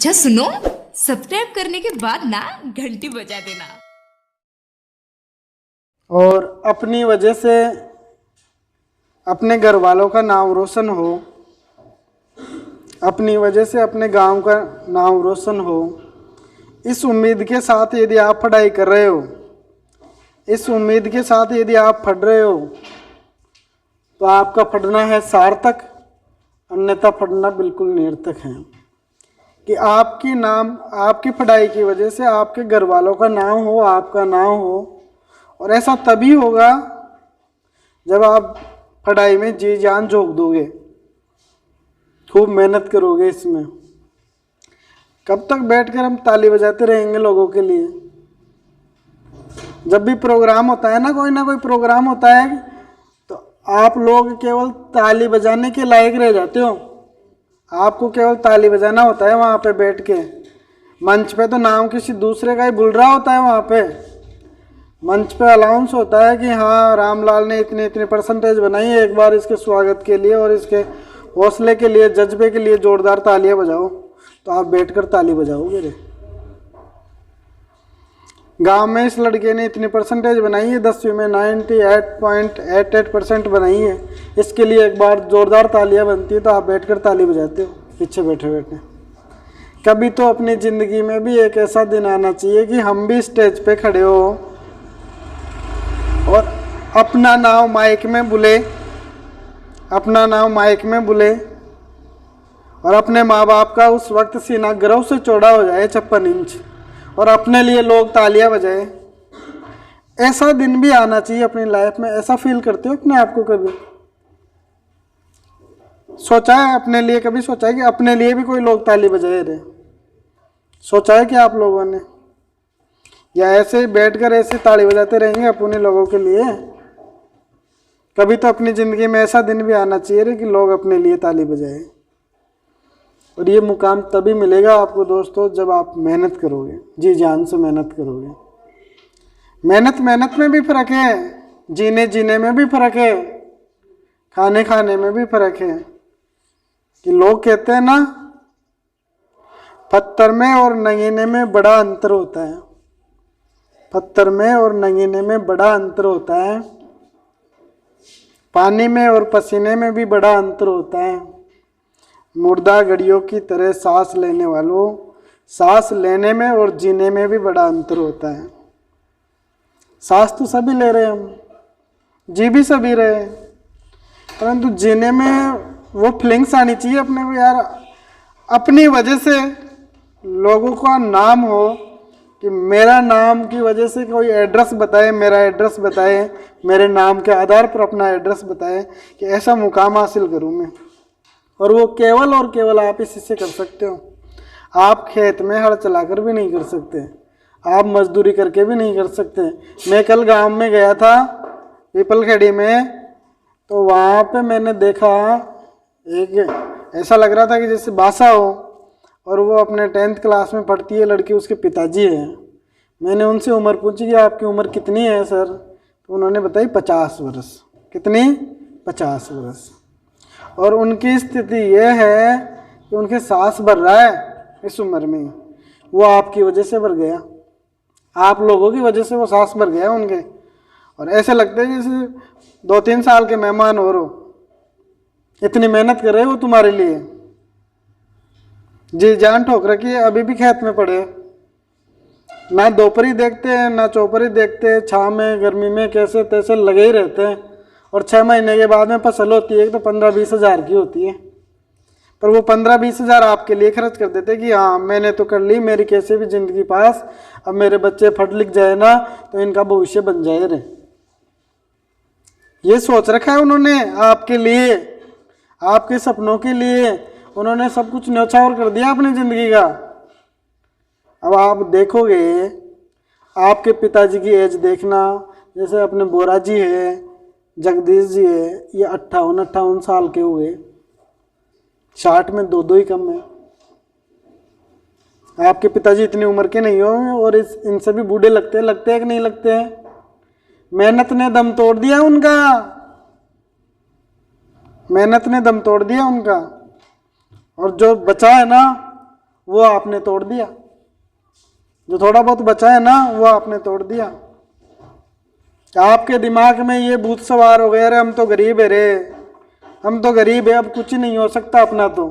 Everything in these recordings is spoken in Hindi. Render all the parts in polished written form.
अच्छा सुनो, सब्सक्राइब करने के बाद ना घंटी बजा देना। और अपनी वजह से अपने घर वालों का नाम रोशन हो, अपनी वजह से अपने गांव का नाम रोशन हो, इस उम्मीद के साथ यदि आप पढ़ाई कर रहे हो, इस उम्मीद के साथ यदि आप पढ़ रहे हो तो आपका पढ़ना है सार्थक, अन्यथा पढ़ना बिल्कुल निरर्थक है। कि आपकी पढ़ाई की वजह से आपके घर वालों का नाम हो, आपका नाम हो। और ऐसा तभी होगा जब आप पढ़ाई में जी जान झोंक दोगे, खूब मेहनत करोगे इसमें। कब तक बैठकर हम ताली बजाते रहेंगे लोगों के लिए? जब भी प्रोग्राम होता है ना कोई प्रोग्राम होता है, तो आप लोग केवल ताली बजाने के लायक रह जाते हो। आपको केवल ताली बजाना होता है वहाँ पे बैठ के। मंच पे तो नाम किसी दूसरे का ही बुल रहा होता है। वहाँ पे मंच पे अनाउंस होता है कि हाँ, रामलाल ने इतनी इतनी परसेंटेज बनाई है, एक बार इसके स्वागत के लिए और इसके हौसले के लिए, जज्बे के लिए जोरदार तालियां बजाओ। तो आप बैठकर ताली बजाओगे रे। गांव में इस लड़के ने इतनी परसेंटेज बनाई है, 10वीं में 98.88% बनाई है, इसके लिए एक बार जोरदार तालियां बनती है। तो आप बैठकर ताली बजाते हो पीछे बैठे बैठे। कभी तो अपनी ज़िंदगी में भी एक ऐसा दिन आना चाहिए कि हम भी स्टेज पे खड़े हो और अपना नाम माइक में बुले, अपना नाम माइक में बुले, और अपने माँ बाप का उस वक्त सीना गर्व से चौड़ा हो जाए 56 इंच, और अपने लिए लोग तालियां बजाए। ऐसा दिन भी आना चाहिए अपनी लाइफ में। ऐसा फील करते हो अपने आप को? कभी सोचा है अपने लिए? कभी सोचा है कि अपने लिए भी कोई लोग ताली बजाए रहे? सोचा है कि आप लोगों ने? या ऐसे ही बैठकर ऐसे ताली बजाते रहेंगे अपने लोगों के लिए? कभी तो अपनी ज़िंदगी में ऐसा दिन भी आना चाहिए रे कि लोग अपने लिए ताली बजाए। और ये मुकाम तभी मिलेगा आपको दोस्तों जब आप मेहनत करोगे, जी जान से मेहनत करोगे। मेहनत में भी फ़र्क है, जीने में भी फ़र्क है, खाने में भी फ़र्क है। कि लोग कहते हैं ना, पत्थर में और नगीने में बड़ा अंतर होता है। पत्थर में और नगीने में बड़ा अंतर होता है। पानी में और पसीने में भी बड़ा अंतर होता है। मुर्दा घड़ियों की तरह सांस लेने वालों, सांस लेने में और जीने में भी बड़ा अंतर होता है। सांस तो सभी ले रहे हैं हम, जी भी सभी रहे हैं, परंतु जीने में वो फीलिंग्स आनी चाहिए अपने को यार। अपनी वजह से लोगों का नाम हो, कि मेरा नाम की वजह से कोई एड्रेस बताए, मेरा एड्रेस बताए, मेरे नाम के आधार पर अपना एड्रेस बताए, कि ऐसा मुकाम हासिल करूँ मैं। और वो केवल और केवल आप इसी से कर सकते हो। आप खेत में हल चलाकर भी नहीं कर सकते, आप मजदूरी करके भी नहीं कर सकते। मैं कल गांव में गया था, पीपलखेड़ी में, तो वहाँ पे मैंने देखा एक ऐसा लग रहा था कि जैसे बासा हो, और वो अपने 10th क्लास में पढ़ती है लड़की, उसके पिताजी हैं। मैंने उनसे उम्र पूछी कि आपकी उम्र कितनी है सर? तो उन्होंने बताई 50 वर्ष। कितनी? 50 वर्ष। और उनकी स्थिति ये है कि उनके सांस भर रहा है इस उम्र में। वो आपकी वजह से भर गया, आप लोगों की वजह से वो सांस भर गया उनके। और ऐसे लगता है जैसे 2-3 साल के मेहमान हो रहो, इतनी मेहनत कर रहे हो तुम्हारे लिए, जी जान ठोक रखी है। अभी भी खेत में पड़े, ना दोपहरी देखते हैं ना चौपहरी देखते हैं, छाँव में गर्मी में कैसे तैसे लगे ही रहते हैं। और 6 महीने के बाद में फसल होती है तो 15-20 हज़ार की होती है, पर वो 15-20 हज़ार आपके लिए खर्च कर देते कि हाँ मैंने तो कर ली, मेरी कैसे भी ज़िंदगी पास, अब मेरे बच्चे पढ़ लिख जाए ना तो इनका भविष्य बन जाए रे। ये सोच रखा है उन्होंने आपके लिए, आपके सपनों के लिए। उन्होंने सब कुछ न्यौछावर कर दिया अपनी ज़िंदगी का। अब आप देखोगे, आपके पिताजी की एज देखना, जैसे अपने बोरा जी है, जगदीश जी है, ये 58 साल के हुए, 60 में 2 ही कम है। आपके पिताजी इतनी उम्र के नहीं हो और इनसे भी बूढ़े लगते हैं कि नहीं लगते हैं? मेहनत ने दम तोड़ दिया उनका, मेहनत ने दम तोड़ दिया उनका। और जो बचा है ना, वो आपने तोड़ दिया। जो थोड़ा बहुत बचा है ना वो आपने तोड़ दिया। आपके दिमाग में ये भूत सवार हो गया, अरे हम तो गरीब है रे, हम तो गरीब है, अब कुछ ही नहीं हो सकता अपना, तो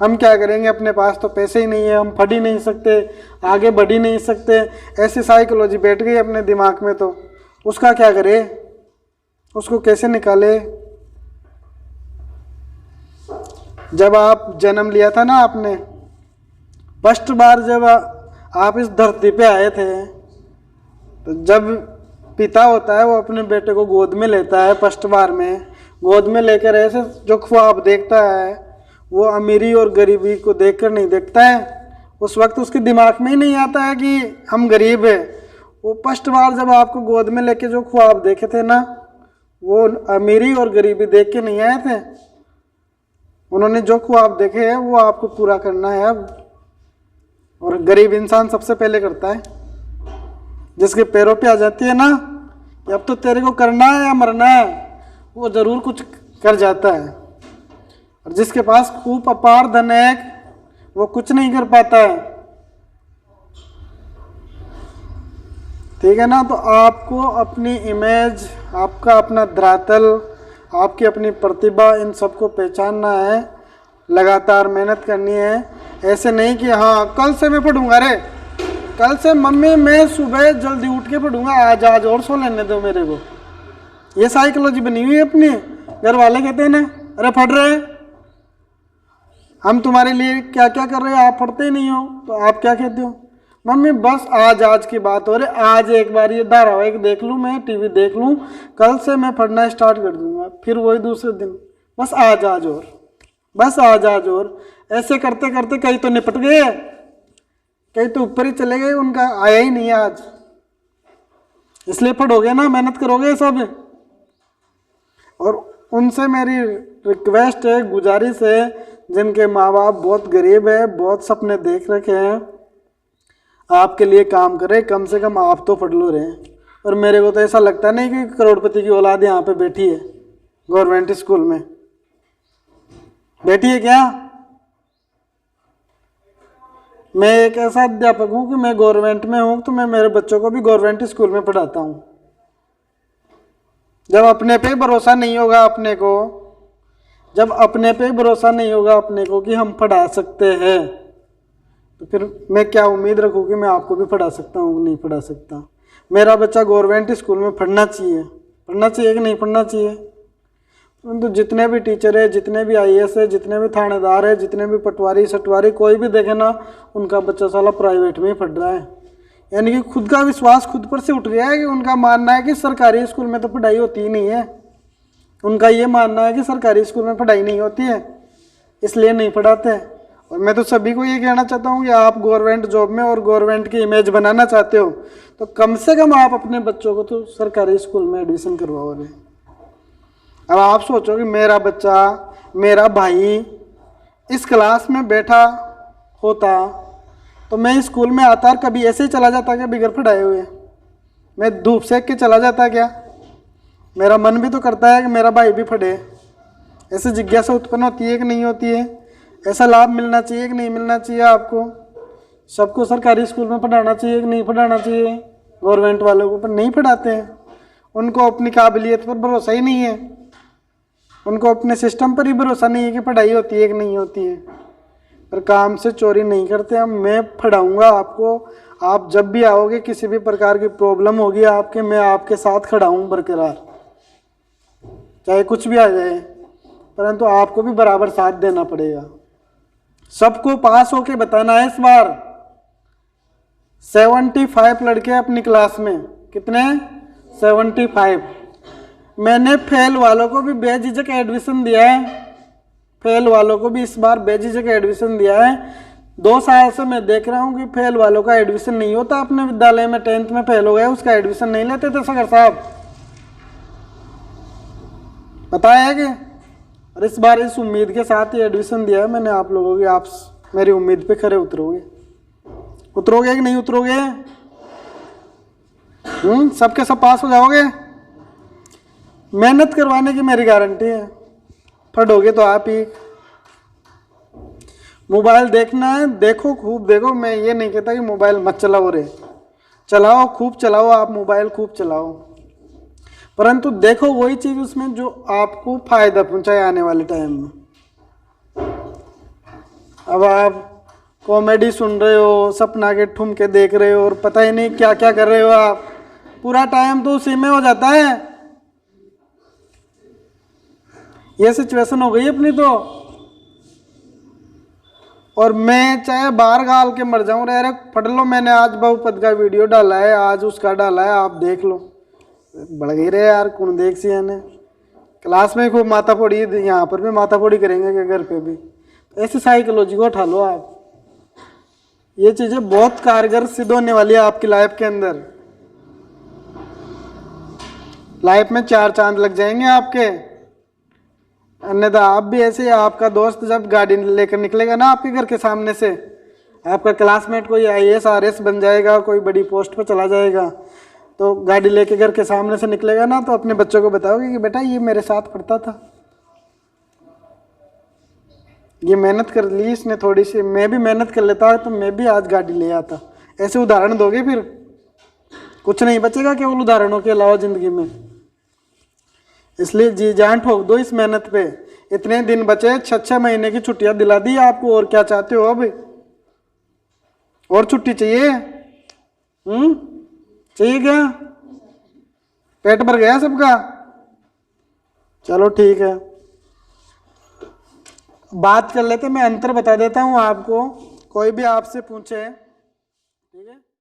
हम क्या करेंगे, अपने पास तो पैसे ही नहीं है, हम पढ़ ही नहीं सकते, आगे बढ़ ही नहीं सकते। ऐसी साइकोलॉजी बैठ गई अपने दिमाग में, तो उसका क्या करे, उसको कैसे निकाले। जब आप जन्म लिया था ना आपने, फर्स्ट बार जब आप इस धरती पे आए थे, तो जब पिता होता है वो अपने बेटे को गोद में लेता है, फर्स्ट बार में गोद में लेकर ऐसे जो ख्वाब देखता है वो अमीरी और गरीबी को देखकर नहीं देखता है। उस वक्त उसके दिमाग में ही नहीं आता है कि हम गरीब है। वो फर्स्ट बार जब आपको गोद में लेके जो ख्वाब देखे थे ना, वो अमीरी और गरीबी देख के नहीं आए थे। उन्होंने जो ख्वाब देखे हैं वो आपको पूरा करना है अब। और गरीब इंसान सबसे पहले करता है, जिसके पैरों पे आ जाती है ना कि अब तो तेरे को करना है या मरना है, वो जरूर कुछ कर जाता है। और जिसके पास खूब अपार धन है वो कुछ नहीं कर पाता है। ठीक है ना। तो आपको अपनी इमेज, आपका अपना धरातल, आपकी अपनी प्रतिभा, इन सबको पहचानना है, लगातार मेहनत करनी है। ऐसे नहीं कि हाँ कल से मैं पढ़ूंगा, रे कल से मम्मी मैं सुबह जल्दी उठ के पढ़ूंगा, आज और सो लेने दो मेरे को। ये साइकोलॉजी बनी हुई है अपनी। घर वाले कहते हैं ना, अरे पढ़ रहे हैं, हम तुम्हारे लिए क्या क्या कर रहे हैं, आप पढ़ते ही नहीं हो, तो आप क्या कहते हो, मम्मी बस आज की बात हो रही, आज एक बार ये धारावाहिक देख लूँ, मैं टीवी देख लूँ, कल से मैं पढ़ना स्टार्ट कर दूंगा। फिर वही दूसरे दिन बस आज और, बस आज और। ऐसे करते करते कई तो निपट गए, कई तो ऊपर ही चले गए, उनका आया ही नहीं आज। इसलिए पढ़ोगे ना, मेहनत करोगे सब। और उनसे मेरी रिक्वेस्ट है, गुजारिश है, जिनके माँ बाप बहुत गरीब है, बहुत सपने देख रखे हैं, आपके लिए काम करे, कम से कम आप तो पढ़ लो रहे। और मेरे को तो ऐसा लगता नहीं कि करोड़पति की औलाद यहाँ पे बैठी है गवर्नमेंट स्कूल में, बैठी है क्या। मैं एक ऐसा अध्यापक हूँ कि मैं गवर्नमेंट में हूँ, तो मैं मेरे बच्चों को भी गवर्नमेंट स्कूल में पढ़ाता हूँ। जब अपने पे भरोसा नहीं होगा अपने को, जब अपने पे भरोसा नहीं होगा अपने को कि हम पढ़ा सकते हैं, तो फिर मैं क्या उम्मीद रखूँ कि मैं आपको भी पढ़ा सकता हूँ, नहीं पढ़ा सकता। मेरा बच्चा गवर्नमेंट स्कूल में पढ़ना चाहिए, पढ़ना चाहिए कि नहीं पढ़ना चाहिए। परंतु जितने भी टीचर है, जितने भी आईएएस है, जितने भी थानेदार है, जितने भी पटवारी सटवारी कोई भी देखे ना, उनका बच्चा साला प्राइवेट में ही पढ़ रहा है। यानी कि खुद का विश्वास खुद पर से उठ गया है कि उनका मानना है कि सरकारी स्कूल में तो पढ़ाई होती ही नहीं है। उनका ये मानना है कि सरकारी स्कूल में पढ़ाई नहीं होती है, इसलिए नहीं पढ़ाते। और मैं तो सभी को ये कहना चाहता हूँ कि आप गवर्नमेंट जॉब में और गवर्नमेंट की इमेज बनाना चाहते हो, तो कम से कम आप अपने बच्चों को तो सरकारी स्कूल में एडमिशन करवाओ रहे। अब आप सोचो कि मेरा बच्चा, मेरा भाई इस क्लास में बैठा होता, तो मैं स्कूल में आता और कभी ऐसे ही चला जाता क्या बिगड़ पढ़ाए हुए, मैं धूप सेक के चला जाता क्या। मेरा मन भी तो करता है कि मेरा भाई भी पढ़े। ऐसे जिज्ञासा उत्पन्न होती है कि नहीं होती है। ऐसा लाभ मिलना चाहिए कि नहीं मिलना चाहिए आपको। सबको सरकारी स्कूल में पढ़ाना चाहिए कि नहीं पढ़ाना चाहिए। गवर्नमेंट वालों को पर नहीं पढ़ाते हैं, उनको अपनी काबिलियत पर भरोसा ही नहीं है, उनको अपने सिस्टम पर ही भरोसा नहीं है कि पढ़ाई होती है कि नहीं होती है। पर काम से चोरी नहीं करते हम। मैं पढ़ाऊँगा आपको, आप जब भी आओगे, किसी भी प्रकार की प्रॉब्लम होगी आपके, मैं आपके साथ खड़ा हूँ बरकरार, चाहे कुछ भी आ जाए, परंतु आपको भी बराबर साथ देना पड़ेगा। सबको पास होके बताना है इस बार। 75 लड़के अपनी क्लास में, कितने 75। मैंने फेल वालों को भी बेझिझक एडमिशन दिया है, फेल वालों को भी इस बार बेझिझक एडमिशन दिया है। 2 साल से मैं देख रहा हूँ कि फेल वालों का एडमिशन नहीं होता अपने विद्यालय में। 10th में फेल हो गया, उसका एडमिशन नहीं लेते थे सगर साहब, पता है कि। और इस बार इस उम्मीद के साथ ही एडमिशन दिया है मैंने आप लोगों की, आप मेरी उम्मीद पे खरे उतरोगे, उतरोगे कि नहीं उतरोगे। सबके सब पास हो जाओगे। मेहनत करवाने की मेरी गारंटी है, पढ़ोगे तो आप ही। मोबाइल देखना है, देखो, खूब देखो। मैं ये नहीं कहता कि मोबाइल मत चलाओ रे, चलाओ, खूब चलाओ, आप मोबाइल खूब चलाओ, परंतु देखो वही चीज उसमें जो आपको फायदा पहुंचाए आने वाले टाइम में। अब आप कॉमेडी सुन रहे हो, सपना के ठुमके देख रहे हो और पता ही नहीं क्या क्या कर रहे हो आप, पूरा टाइम तो उसी में हो जाता है। ये सिचुएशन हो गई अपनी तो। और मैं चाहे बाहर गाल के मर जाऊं, रे पढ़ लो, मैंने आज बहुपद का वीडियो डाला है, आज उसका डाला है, आप देख लो। बढ़ गई रे यार, कौन देख सी ने। क्लास में खूब माथा फोड़ी, यहाँ पर भी माथा फोड़ी करेंगे कि घर पे भी। ऐसी साइकोलॉजी को उठा लो आप। ये चीजें बहुत कारगर सिद्ध होने वाली है आपकी लाइफ के अंदर। लाइफ में 4 चांद लग जाएंगे आपके। अन्यथा आप भी ऐसे, आपका दोस्त जब गाड़ी लेकर निकलेगा ना आपके घर के सामने से, आपका क्लासमेट कोई IAS RS बन जाएगा, कोई बड़ी पोस्ट पर चला जाएगा, तो गाड़ी लेके घर के सामने से निकलेगा ना, तो अपने बच्चों को बताओगे कि बेटा ये मेरे साथ पढ़ता था, ये मेहनत कर ली इसने थोड़ी सी, मैं भी मेहनत कर लेता तो मैं भी आज गाड़ी ले आता। ऐसे उदाहरण दोगे, फिर कुछ नहीं बचेगा केवल उदाहरणों के अलावा जिंदगी में। इसलिए जी जान ठोक दो इस मेहनत पे। इतने दिन बचे, 6 महीने की छुट्टियां दिला दी आपको, और क्या चाहते हो अब? और छुट्टी चाहिए? चाहिए क्या? पेट भर गया सबका? चलो ठीक है, बात कर लेते। मैं अंतर बता देता हूं आपको, कोई भी आपसे पूछे, ठीक है।